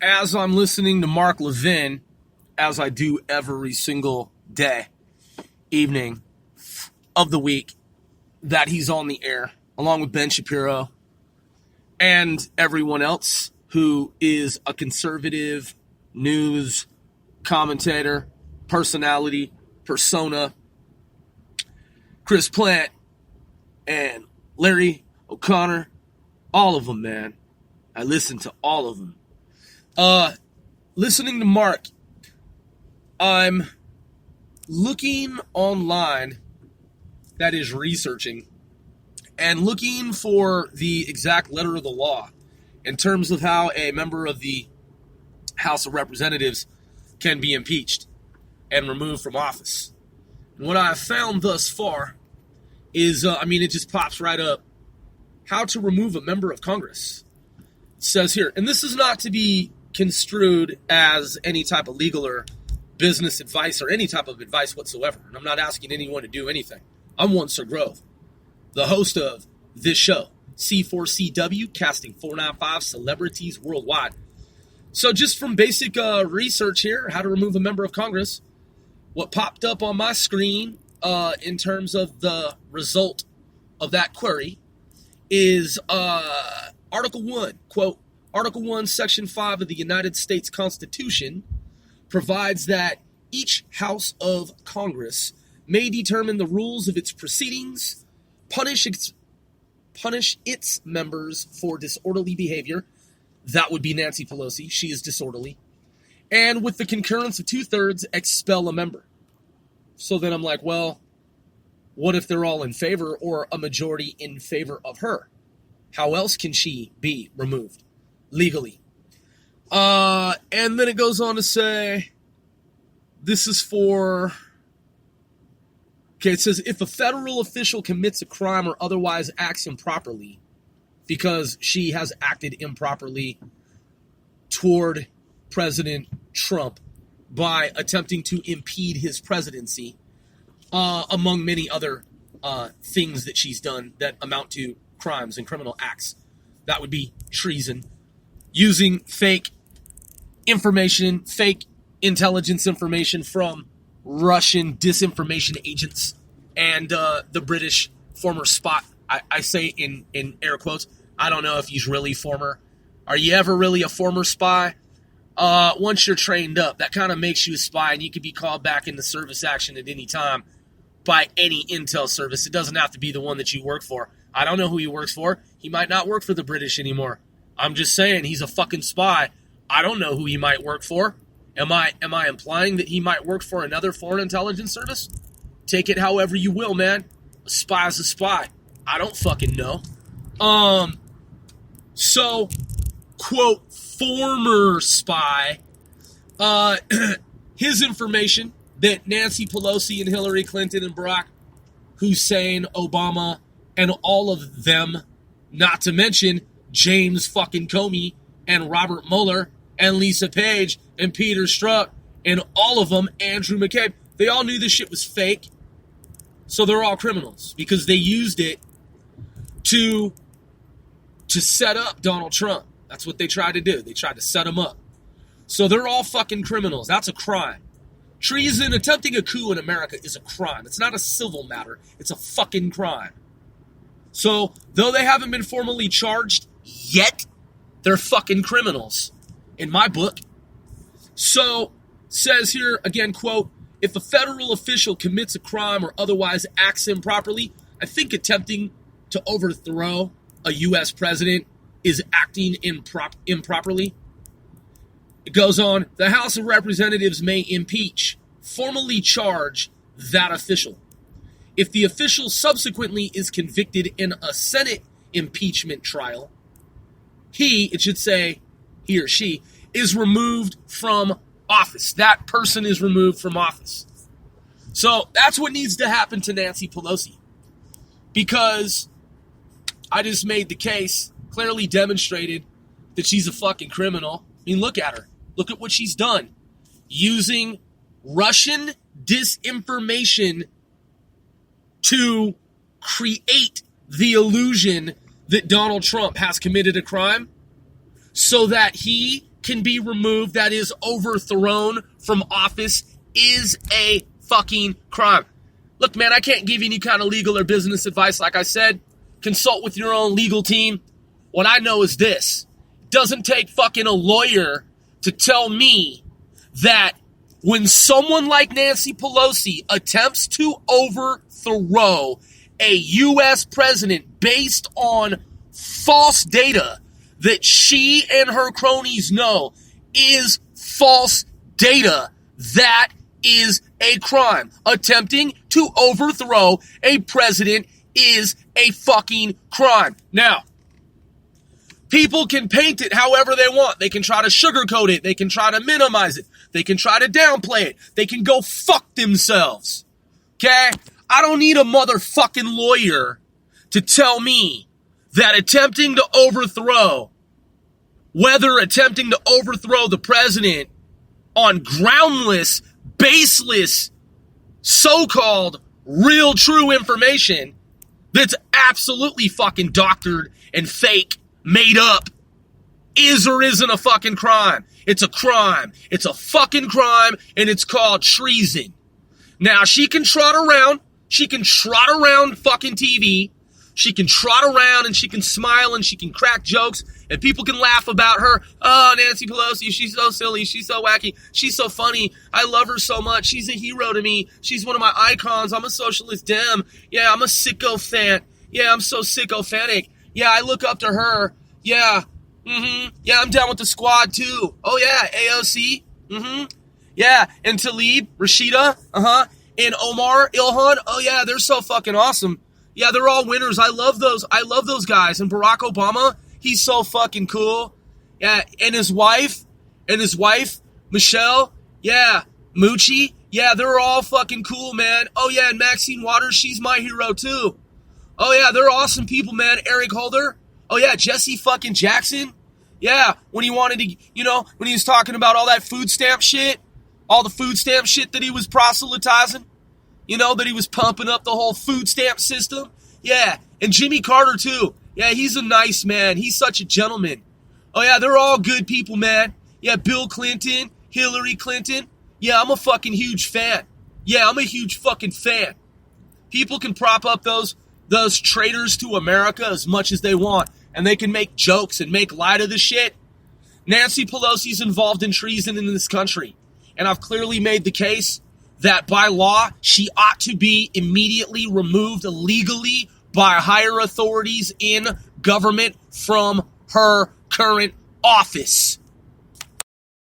as I'm listening to Mark Levin, as I do every single day, evening of the week that he's on the air, along with Ben Shapiro and everyone else who is a conservative news commentator, personality, persona, Chris Plant and Larry O'Connor, all of them, man. I listen to all of them. Listening to Mark, I'm looking online, that is researching, and looking for the exact letter of the law in terms of how a member of the House of Representatives can be impeached and removed from office. And what I've found thus far is, it just pops right up, how to remove a member of Congress. It says here, and this is not to be construed as any type of legal or business advice or any type of advice whatsoever. And I'm not asking anyone to do anything. I'm one Sir Grove, the host of this show, C4CW, casting 495 celebrities worldwide. So just from basic research here, how to remove a member of Congress, what popped up on my screen in terms of the result of that query is Article 1, quote, Article 1, Section 5 of the United States Constitution provides that each House of Congress may determine the rules of its proceedings, punish its members for disorderly behavior. That would be Nancy Pelosi. She is disorderly. And with the concurrence of 2/3, expel a member. So then I'm like, well, what if they're all in favor or a majority in favor of her? How else can she be removed legally? And then it goes on to say, this is for... Okay, it says, if a federal official commits a crime or otherwise acts improperly, because she has acted improperly toward President Trump by attempting to impede his presidency, among many other things that she's done that amount to crimes and criminal acts. That would be treason. Using fake information, fake intelligence information from Russian disinformation agents and the British former spy. I say in air quotes. I don't know if he's really former. Are you ever really a former spy? Once you're trained up, that kind of makes you a spy, and you can be called back into service action at any time by any intel service. It doesn't have to be the one that you work for. I don't know who he works for. He might not work for the British anymore. I'm just saying he's a fucking spy. I don't know who he might work for. Am I implying that he might work for another foreign intelligence service? Take it however you will, man. A spy is a spy. I don't fucking know. So, quote, former spy, his information that Nancy Pelosi and Hillary Clinton and Barack Hussein Obama and all of them, not to mention James fucking Comey and Robert Mueller and Lisa Page and Peter Strzok and all of them, Andrew McCabe, they all knew this shit was fake. So they're all criminals because they used it to set up Donald Trump. That's what they tried to do. They tried to set him up. So they're all fucking criminals. That's a crime. Treason, attempting a coup in America is a crime. It's not a civil matter. It's a fucking crime. So, though they haven't been formally charged yet, they're fucking criminals in my book. So, says here, again, quote, if a federal official commits a crime or otherwise acts improperly, I think attempting to overthrow a U.S. president is acting improperly. It goes on, the House of Representatives may impeach, formally charge that official. If the official subsequently is convicted in a Senate impeachment trial, it should say he or she, is removed from office. That person is removed from office. So that's what needs to happen to Nancy Pelosi. Because I just made the case, clearly demonstrated that she's a fucking criminal. I mean, look at her. Look at what she's done. Using Russian disinformation to create the illusion that Donald Trump has committed a crime so that he can be removed, that is overthrown from office, is a fucking crime. Look, man, I can't give you any kind of legal or business advice. Like I said, consult with your own legal team. What I know is this. It doesn't take fucking a lawyer to tell me that when someone like Nancy Pelosi attempts to overthrow a U.S. president based on false data that she and her cronies know is false data, that is a crime. Attempting to overthrow a president is a fucking crime. Now, people can paint it however they want. They can try to sugarcoat it. They can try to minimize it. They can try to downplay it. They can go fuck themselves. Okay? I don't need a motherfucking lawyer to tell me that attempting to overthrow the president on groundless, baseless, so-called real true information that's absolutely fucking doctored and fake, made up, is or isn't a fucking crime. It's a crime. It's a fucking crime, and it's called treason. Now, she can trot around fucking TV. She can trot around and she can smile and she can crack jokes and people can laugh about her. Oh, Nancy Pelosi, she's so silly. She's so wacky. She's so funny. I love her so much. She's a hero to me. She's one of my icons. I'm a socialist dem. Yeah, I'm a sycophant. Yeah, I'm so sycophantic. Yeah, I look up to her. Yeah. Yeah, I'm down with the squad too. Oh yeah, AOC. Yeah, and Talib, Rashida. And Omar, Ilhan. Oh yeah, they're so fucking awesome. Yeah, they're all winners. I love those guys. And Barack Obama, he's so fucking cool. Yeah, and his wife, Michelle. Yeah, Moochie. Yeah, they're all fucking cool, man. Oh yeah, and Maxine Waters, she's my hero too. Oh yeah, they're awesome people, man. Eric Holder. Oh yeah, Jesse fucking Jackson. Yeah, when he wanted to, when he was talking about all that food stamp shit, all the food stamp shit that he was proselytizing, that he was pumping up the whole food stamp system. Yeah, and Jimmy Carter too. Yeah, he's a nice man. He's such a gentleman. Oh yeah, they're all good people, man. Yeah, Bill Clinton, Hillary Clinton. Yeah, I'm a fucking huge fan. Yeah, I'm a huge fucking fan. People can prop up those traitors to America as much as they want, and they can make jokes and make light of the shit. Nancy Pelosi's involved in treason in this country, and I've clearly made the case that by law, she ought to be immediately removed legally by higher authorities in government from her current office.